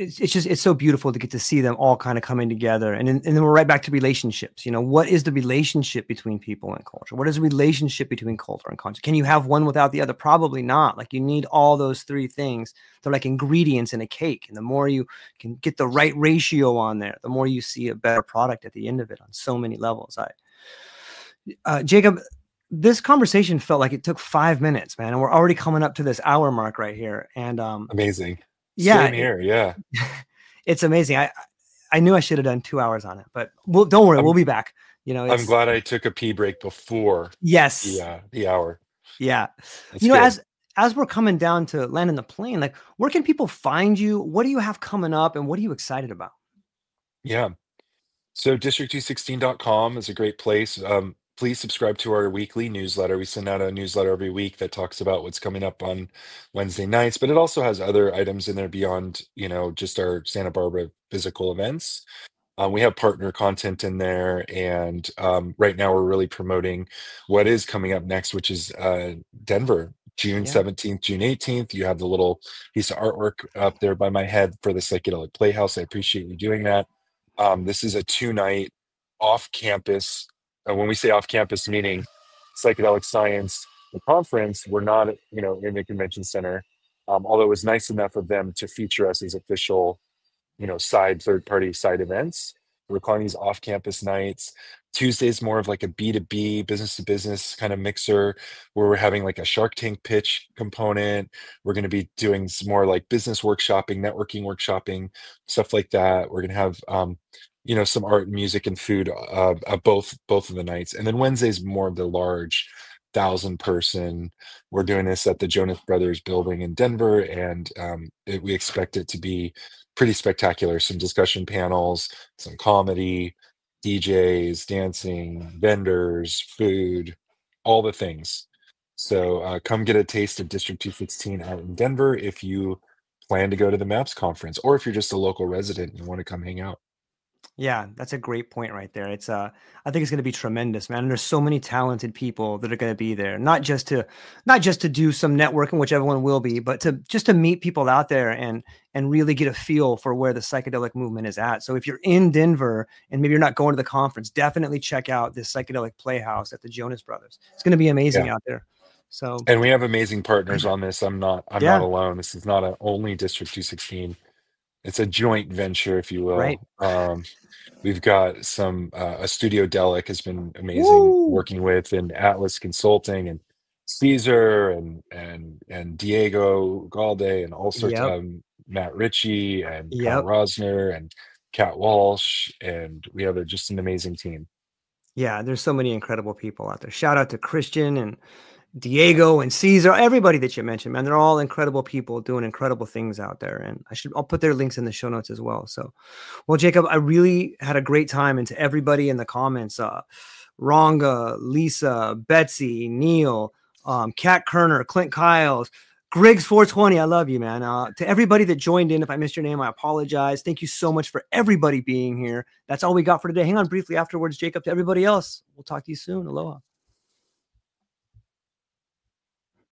it's so beautiful to get to see them all kind of coming together. And then we're right back to relationships. What is the relationship between people and culture? What is the relationship between culture and conscience? Can you have one without the other? Probably not. Like you need all those 3 things. They're like ingredients in a cake. And the more you can get the right ratio on there, the more you see a better product at the end of it on so many levels. Jacob, this conversation felt like it took 5 minutes, man, and we're already coming up to this hour mark right here. And Amazing. yeah, Same here. Yeah. it's amazing. I knew I should have done 2 hours on it, but don't worry, we'll be back. You know, I'm glad I took a pee break before yes, the hour. yeah. That's You know, good. as we're coming down to landing the plane, like, where can people find you? What do you have coming up, and what are you excited about? Yeah. So district216.com is a great place. Please subscribe to our weekly newsletter. We send out a newsletter every week that talks about what's coming up on Wednesday nights, but it also has other items in there beyond, just our Santa Barbara physical events. We have partner content in there, and right now we're really promoting what is coming up next, which is Denver, June Yeah, 17th, June 18th. You have the little piece of artwork up there by my head for the Psychedelic Playhouse. I appreciate you doing that. This is a 2-night off-campus. When we say off-campus, meaning psychedelic science, the conference, we're not, in the convention center. Although it was nice enough of them to feature us as official third-party side events. We're calling these off-campus nights. Tuesday's more of like a B2B, business to business kind of mixer, where we're having like a Shark Tank pitch component. We're going to be doing some more like business workshopping, networking workshopping, stuff like that. We're going to have some art and music and food both of the nights. And then Wednesday's more of the large 1,000-person. We're doing this at the Jonas Brothers building in Denver, and we expect it to be pretty spectacular. Some discussion panels, some comedy, DJs, dancing, vendors, food, all the things. So come get a taste of District 216 out in Denver if you plan to go to the MAPS conference, or if you're just a local resident and you want to come hang out. yeah, that's a great point right there. It's I think it's going to be tremendous, man. And there's so many talented people that are going to be there, not just to do some networking, which everyone will be, but to meet people out there and really get a feel for where the psychedelic movement is at. So if you're in Denver and maybe you're not going to the conference, definitely check out this Psychedelic Playhouse at the Jonas Brothers. It's going to be amazing out there. So, and we have amazing partners on this. I'm not yeah, alone. This is not only District 216. It's a joint venture, if you right. will. We've got some a Studio Delic has been amazing Woo! working with, and Atlas Consulting, and Caesar, and Diego Galde, and all sorts, Yep. Matt Ritchie and Kyle Yep. Rosner and Kat Walsh, and we have just an amazing team. Yeah, there's so many incredible people out there. Shout out to Christian and Diego and Caesar, everybody that you mentioned, man. They're all incredible people doing incredible things out there. And I'll put their links in the show notes as well. So, well, Jacob, I really had a great time. And to everybody in the comments, Ronga, Lisa, Betsy, Neil, Kat Kerner, Clint Kyles, Griggs 420. I love you, man. To everybody that joined in, if I missed your name, I apologize. Thank you so much for everybody being here. That's all we got for today. Hang on briefly afterwards, Jacob. To everybody else, we'll talk to you soon. Aloha.